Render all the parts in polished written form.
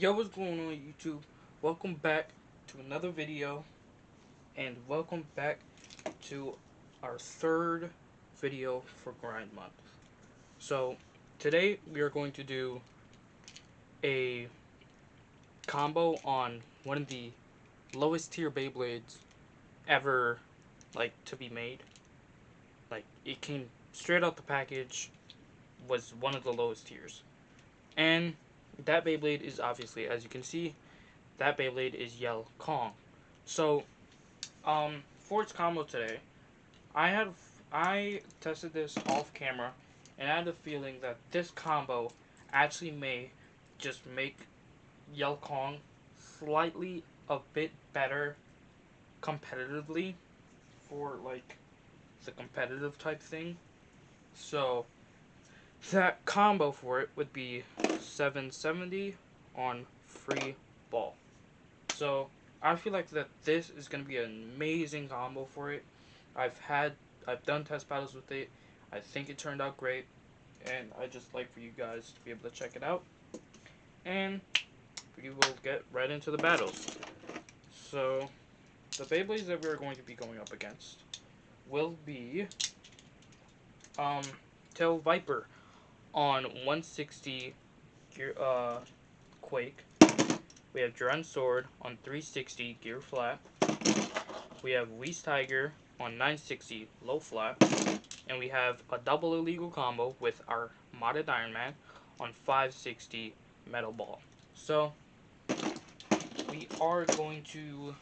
Yo, what's going on YouTube? Welcome back to another video, and welcome back to our third video for Grind Month. So, today we are going to do a combo on one of the lowest tier Beyblades ever, to be made. It came straight out the package, was one of the lowest tiers. And that Beyblade is obviously, as you can see, that Beyblade is Yell Kong. So, for its combo today, I tested this off camera, and I had the feeling that this combo actually may just make Yell Kong slightly a bit better competitively for the competitive type thing. So that combo for it would be 770 on free ball. So I feel like that this is gonna be an amazing combo for it. I've done test battles with it. I think it turned out great, and I just like for you guys to be able to check it out. And we will get right into the battles. So the Beyblades that we are going to be going up against will be Tail Viper on 160 gear Quake. We have Duran Sword on 360 gear flat. We have Whis Tiger on 960 low flat. And we have a double illegal combo with our modded Iron Man on 560 metal ball. So we are going to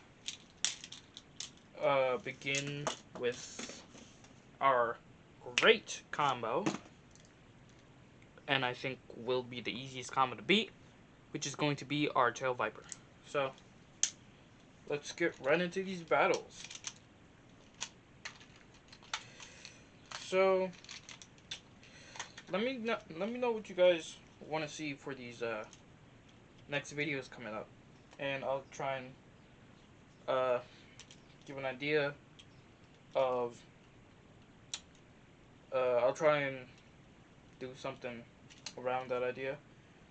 begin with our great combo, and I think will be the easiest combo to beat, which is going to be our Tail Viper. So let's get right into these battles. So let me know what you guys want to see for these next videos coming up, and I'll try and give an idea of I'll try and do something around that idea.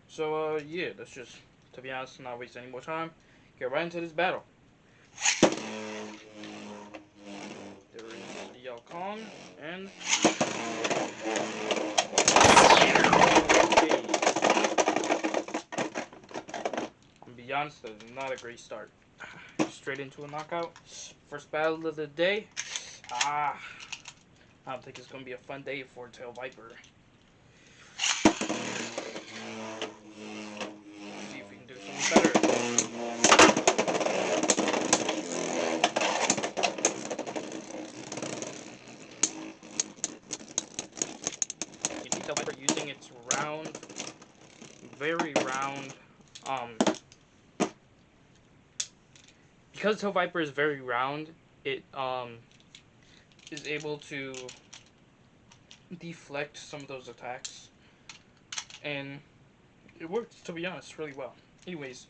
So yeah, let's just, to be honest, not waste any more time, get right into this battle. There is the Yell Kong, and I'll be honest, that is not a great start. Straight into a knockout. First battle of the day. I don't think it's gonna be a fun day for Tail Viper. See if we can do something better. You see Tail Viper using its very round, because Tail Viper is very round, it is able to deflect some of those attacks, and it works, to be honest, really well. Anyways,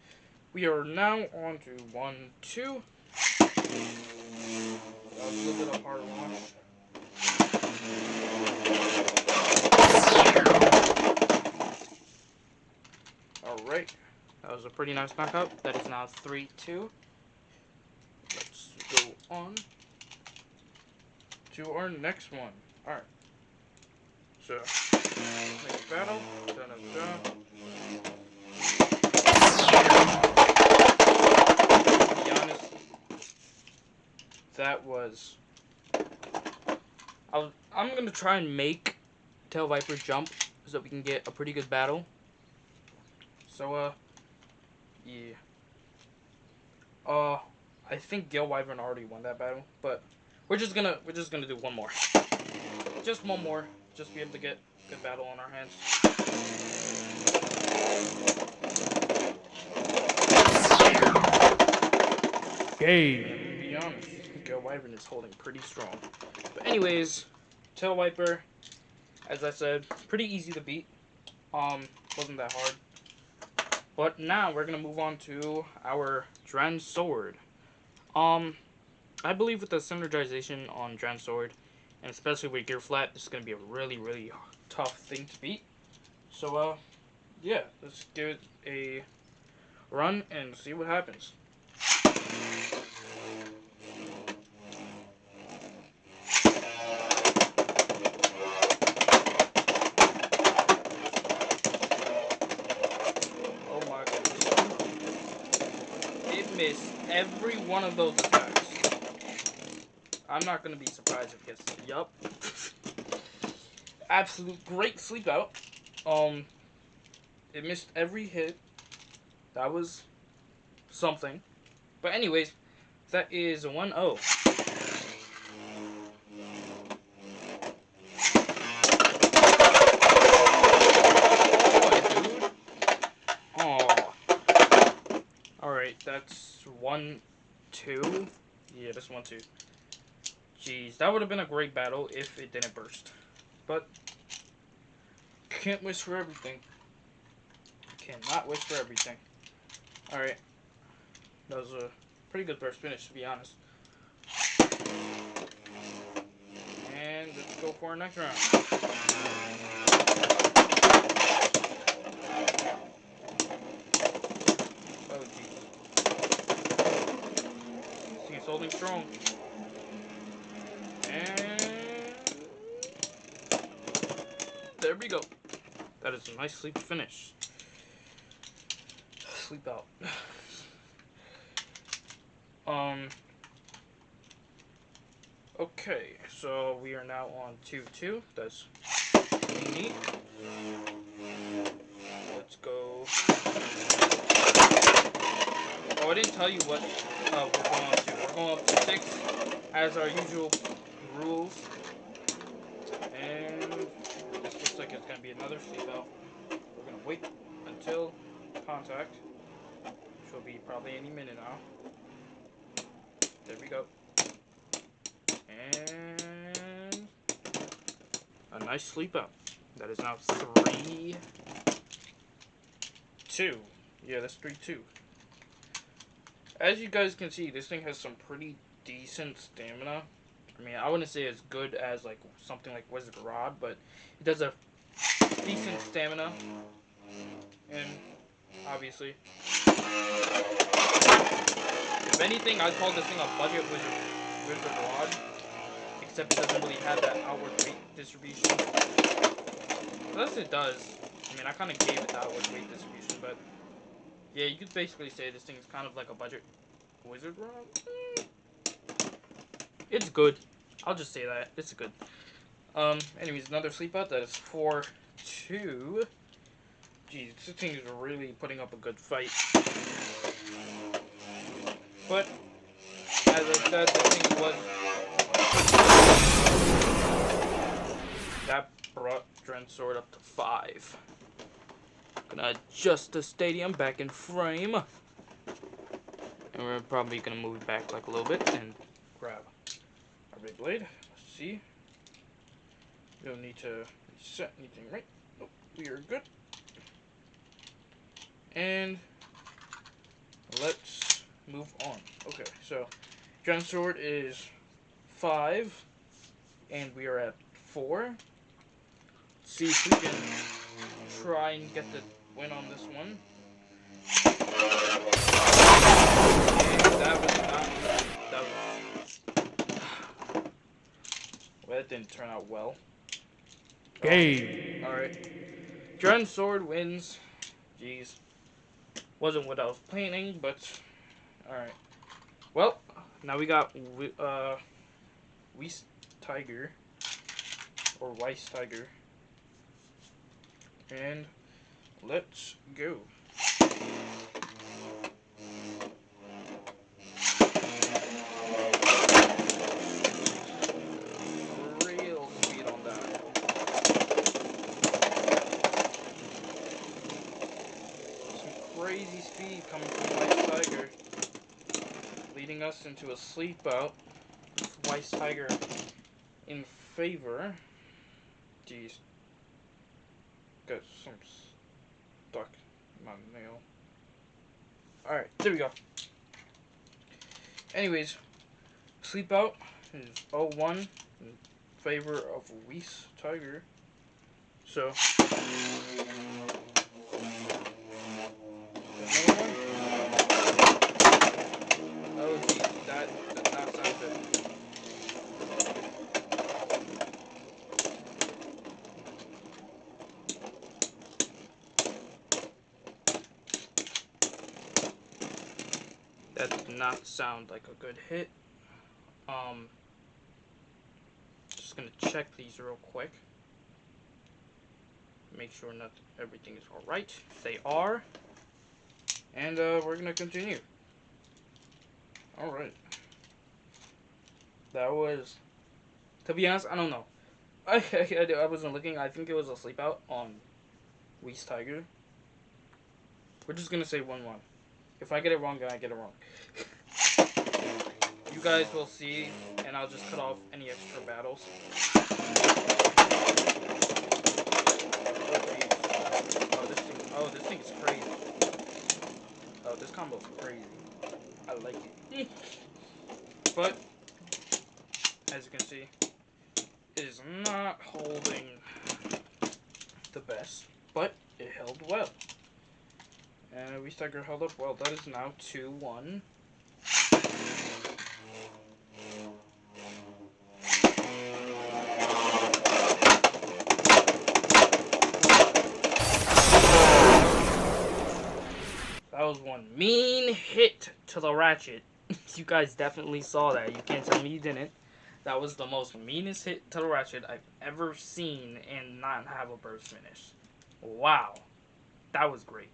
we are now on to 1-2. A little bit of hard launch. Alright, that was a pretty nice knockout. That is now 3-2. Let's go on to our next one. Alright. So, next battle. To be honest, that was... I'm going to try and make Tail Viper jump so we can get a pretty good battle. So, yeah. I think Gale Wyvern already won that battle, but we're just gonna do one more. Just one more. Just be able to get a good battle on our hands. Game. To be honest, Gale Wyvern is holding pretty strong. But anyways, Tail Viper, as I said, pretty easy to beat. Wasn't that hard. But now we're gonna move on to our Duran Sword. I believe with the synergization on Duran Sword, and especially with gear flat, this is gonna be a really, really tough thing to beat. So yeah, let's give it a run and see what happens. Oh my goodness. It missed every one of those attacks. I'm not going to be surprised if it gets... Yup. Absolute great sleep out. It missed every hit. That was something. But anyways, that is 1-0. Oh, dude. Oh. Alright, that's 1-2. Yeah, that's 1-2. Jeez, that would have been a great battle if it didn't burst. But can't wish for everything. Cannot wish for everything. Alright. That was a pretty good first finish, to be honest. And let's go for our next round. Oh, geez. This thing is holding strong. And there we go. That is a nice sleep finish. Sleep out. Okay, so we are now on 2-2. That's neat. Let's go. Oh, I didn't tell you what we're going up to. We're going up to 6 as our usual rules. And this looks like it's going to be another sleep out. We're going to wait until contact, which will be probably any minute now. There we go. And a nice sleep out. That is now 3-2. Yeah, that's 3-2. As you guys can see, this thing has some pretty decent stamina. I mean, I wouldn't say as good as like something like Wizard Rod, but it does have decent stamina. And obviously, if anything, I'd call this thing a budget Wizard Rod. Except it doesn't really have that outward weight distribution. Unless it does. I mean, I kind of gave it the outward weight distribution, but yeah, you could basically say this thing is kind of like a budget Wizard Rod. It's good. I'll just say that. It's good. Anyways, another sleep out. That is 4-2. Jeez, this thing is really putting up a good fight. But, as I said, this thing was... That brought Dren's sword up to 5. Gonna adjust the stadium back in frame. And we're probably gonna move it back like a little bit and grab our Beyblade. Let's see. We don't need to reset anything, right? Nope, we are good. And let's move on. Okay, so Dren's sword is 5, and we are at 4. Let's see if we can try and get the win on this one. And that was not. That was. Well, that didn't turn out well. Game. Alright. Dren's sword wins. Jeez. Wasn't what I was planning, but. Alright. Well, now we got Weiss Tiger. Or Weiss Tiger. And let's go. Real speed on that. Some crazy speed coming from Weiss Tiger. Leading us into a sleep out with Weiss Tiger in favor. Jeez. Got some stuck in my nail. Alright, there we go. Anyways, sleep out is 0-1 in favor of Weiss Tiger. So, another one. not sound like a good hit. Just gonna check these real quick. Make sure not everything is alright. They are. And we're gonna continue. Alright. That was, to be honest, I don't know. I wasn't looking. I think it was a sleep out on Weiss Tiger. We're just gonna say 1-1. If I get it wrong, then I get it wrong. You guys will see, and I'll just cut off any extra battles. Oh, this thing is crazy. Oh, this combo is crazy. I like it. But, as you can see, it is not holding the best, but it held well. And Weiss Tiger held up well. That is now 2-1. That was one mean hit to the ratchet. You guys definitely saw that. You can't tell me you didn't. That was the most meanest hit to the ratchet I've ever seen and not have a burst finish. Wow. That was great.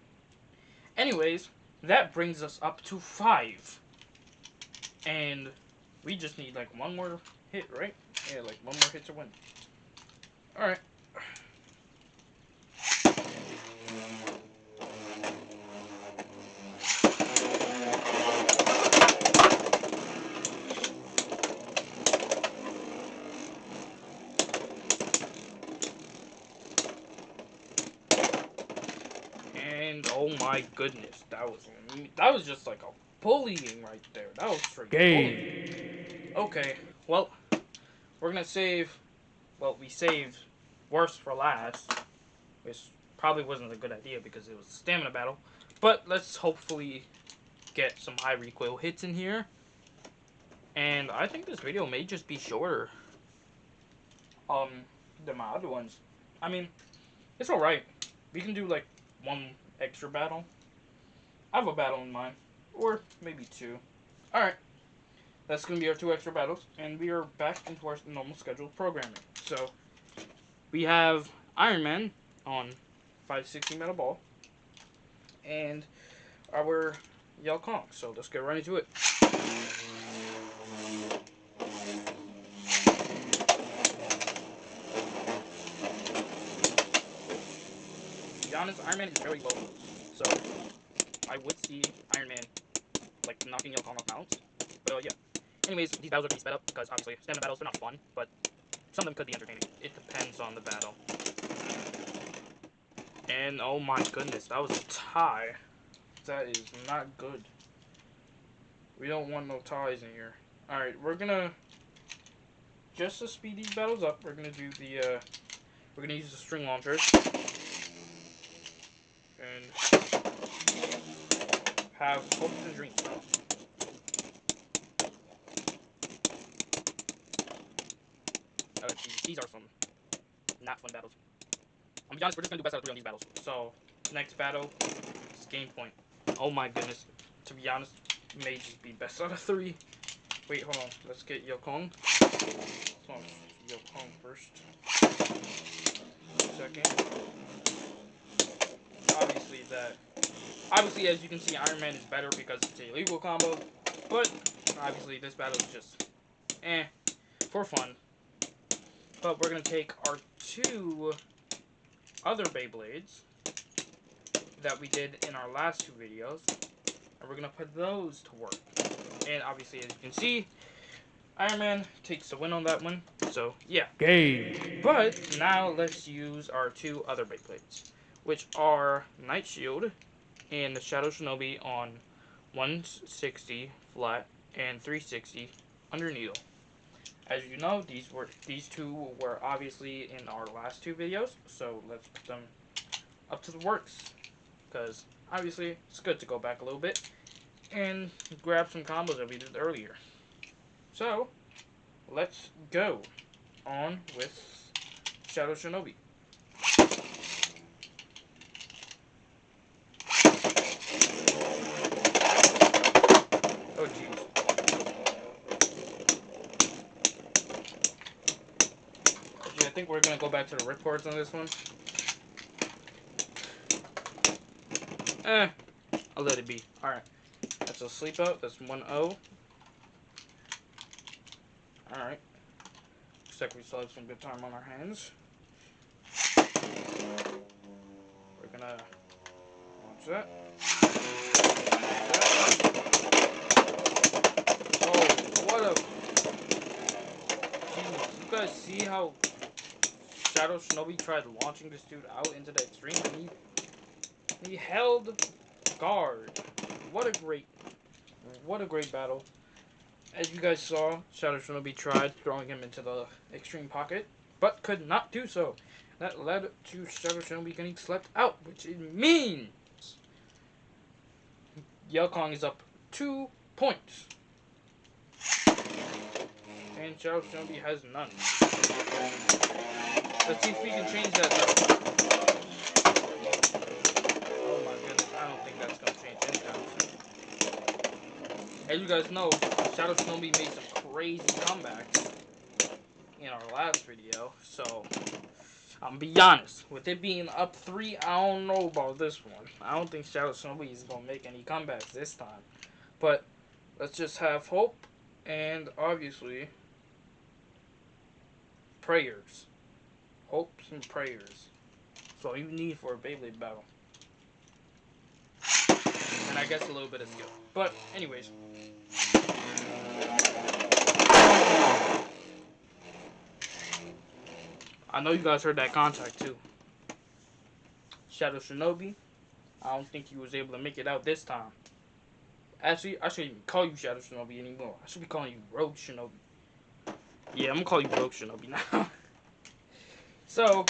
Anyways, that brings us up to 5. And we just need like one more hit, right? Yeah, like one more hit to win. Alright. And oh my goodness, that was just like a bullying right there. That was straight bullying. Okay, well, we're gonna save. Well, we saved worst for last, which probably wasn't a good idea because it was a stamina battle. But let's hopefully get some high recoil hits in here. And I think this video may just be shorter than my other ones. I mean, it's alright. We can do like one extra battle. I have a battle in mind. Or maybe 2. Alright. That's going to be our 2 extra battles. And we are back into our normal scheduled programming. So, we have Iron Man on 560 metal ball. And our Yell Kong. So, let's get right into it. To be honest, Iron Man is very low. So, I would see Iron Man like knocking Yell Kong off balance. But yeah. Anyways, these battles are going to be sped up because obviously stamina battles are not fun, but some of them could be entertaining. It depends on the battle. And oh my goodness, that was a tie. That is not good. We don't want no ties in here. Alright, we're gonna, just to speed these battles up, we're gonna do the, we're gonna use the string launchers. And have hopes and dreams. No. Oh, geez, these are some not fun battles. I'm be honest, we're just gonna do best out of 3 on these battles. So, next battle is game point. Oh my goodness. To be honest, may just be best out of 3. Wait, hold on. Let's get Yell Kong. Hold on. Yell Kong first. Second. Obviously, as you can see, Iron Man is better because it's a illegal combo. But, obviously, this battle is just, for fun. But we're going to take our 2 other Beyblades that we did in our last 2 videos. And we're going to put those to work. And obviously, as you can see, Iron Man takes the win on that one. So, yeah. Game. But now let's use our 2 other Beyblades, which are Night Shield and the Shadow Shinobi on 160 flat and 360 under needle. As you know, these 2 were obviously in our last 2 videos, so let's put them up to the works. Because obviously it's good to go back a little bit and grab some combos that we did earlier. So let's go on with Shadow Shinobi. Oh geez. Actually, I think we're gonna go back to the ripcords on this one. I'll let it be. Alright. That's a sleep out. That's 1-0. Alright. Looks like we still have some good time on our hands. We're gonna launch that. Oh, what a... Jeez, you guys see how Shadow Shinobi tried launching this dude out into the extreme? And he held guard. What a great battle. As you guys saw, Shadow Shinobi tried throwing him into the extreme pocket, but could not do so. That led to Shadow Shinobi getting slept out, which it means Yao Kong is up 2 points. And Shadow Shinobi has none. Let's see if we can change that though. Oh my goodness, I don't think that's gonna change anytime soon. As you guys know, Shadow Shinobi made some crazy comebacks in our last video, so I'm gonna be honest, with it being up 3, I don't know about this one. I don't think Shadow Shinobi is gonna make any comebacks this time. But let's just have hope and obviously prayers. Hopes and prayers. That's all you need for a Beyblade battle. And I guess a little bit of skill. But anyways. I know you guys heard that contact too. Shadow Shinobi, I don't think he was able to make it out this time. Actually, I shouldn't even call you Shadow Shinobi anymore. I should be calling you Rogue Shinobi. Yeah, I'm gonna call you Rogue Shinobi now. So,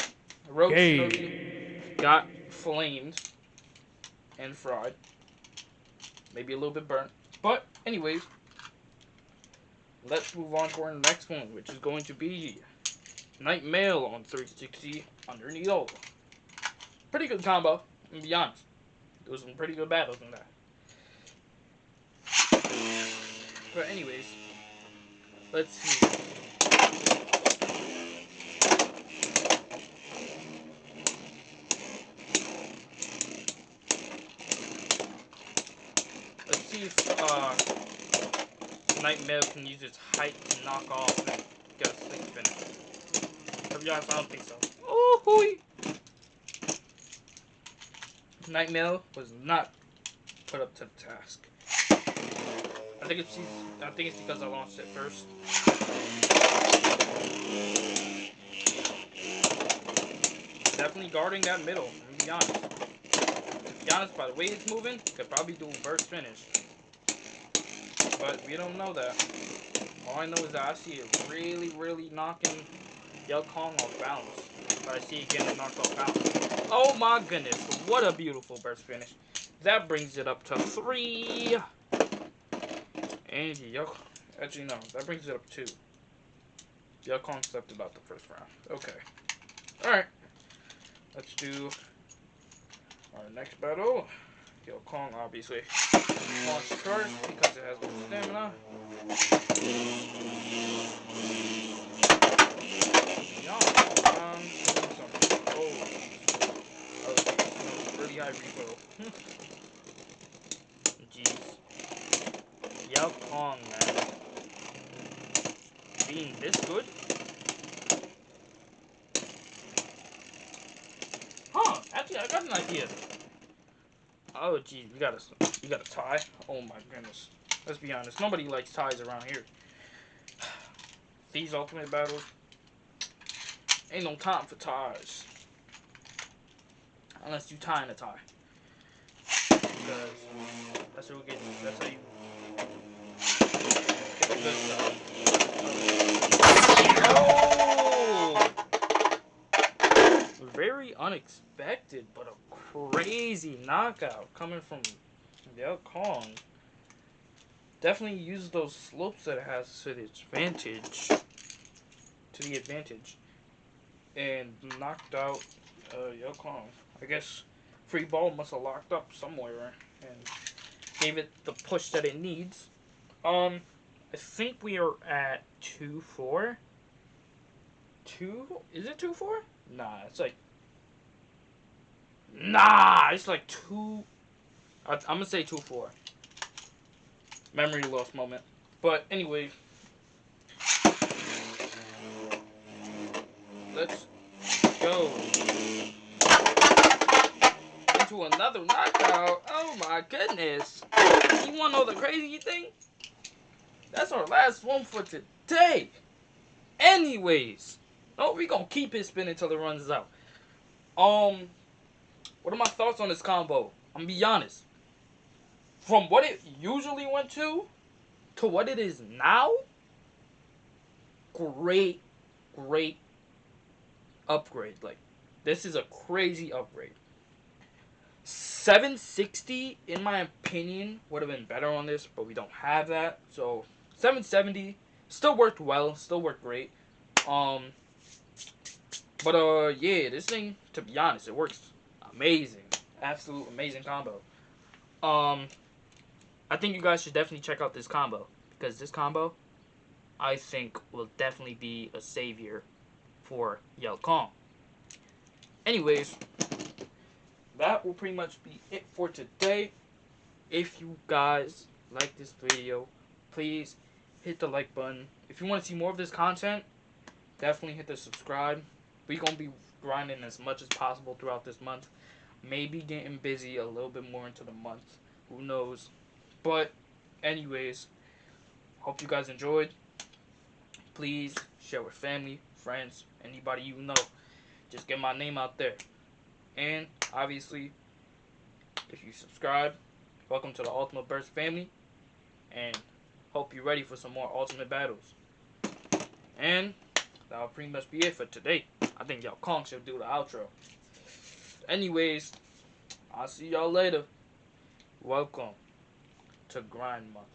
Rogue Shinobi got flamed and fried. Maybe a little bit burnt. But, anyways, let's move on to our next one, which is going to be Night Mail on 360 under Needle. Pretty good combo, I'm gonna be honest. There was some pretty good battles in that. But anyways, let's see. Let's see if Night Mail can use its height to knock off and get a sleep finish. To be honest, I don't think so. Oh, hooey! Night Mail was not put up to the task. I think it's because I launched it first. Definitely guarding that middle, I'm gonna be honest. To be honest, by the way it's moving, could probably do a burst finish. But we don't know that. All I know is that I see it really knocking Yao Kong off balance. But I see it getting knocked off balance. Oh my goodness, what a beautiful burst finish. That brings it up to 3. And actually no, that brings it up 2. Yao Kong slept about the first round. Okay. Alright. Let's do our next battle. Yao Kong obviously launched first because it has no stamina. Pretty high repo. Jeez. Yao Kong, man. Being this good? Huh, actually I got an idea. Oh geez, we got a tie? Oh my goodness. Let's be honest, nobody likes ties around here. These ultimate battles, ain't no time for ties. Unless you tie in a tie. Because that's how you get the good stuff. Oh! Very unexpected, but a crazy knockout coming from Yao Kong. Definitely use those slopes that it has to the advantage. And knocked out Yao Kong. I guess Free Ball must have locked up somewhere and gave it the push that it needs. I think we are at 2-4. 2. Is it 2-4? Nah, it's like. Nah, it's like 2. I'm gonna say 2-4. Memory loss moment. But anyway, let's go into another knockout. Oh my goodness. You wanna know the crazy thing? That's our last one for today. Anyways. No, we gonna keep it spinning until it runs out. What are my thoughts on this combo? I'm gonna be honest. From what it usually went to what it is now, great, great upgrade. Like, this is a crazy upgrade. 760, in my opinion, would have been better on this, but we don't have that. So 770 still worked well, still worked great. But yeah, this thing, to be honest, it works amazing, absolute amazing combo. I think you guys should definitely check out this combo because this combo, I think, will definitely be a savior for Yell Kong. Anyways, that will pretty much be it for today. If you guys like this video, please hit the like button. If you want to see more of this content, definitely hit the subscribe. We're going to be grinding as much as possible throughout this month. Maybe getting busy a little bit more into the month. Who knows? But anyways, hope you guys enjoyed. Please share with family, friends, anybody you know. Just get my name out there. And obviously, if you subscribe, welcome to the Ultimate Burst family. And hope you're ready for some more Ultimate battles. And that'll pretty much be it for today. I think y'all Kong should do the outro. Anyways, I'll see y'all later. Welcome to Grind Month.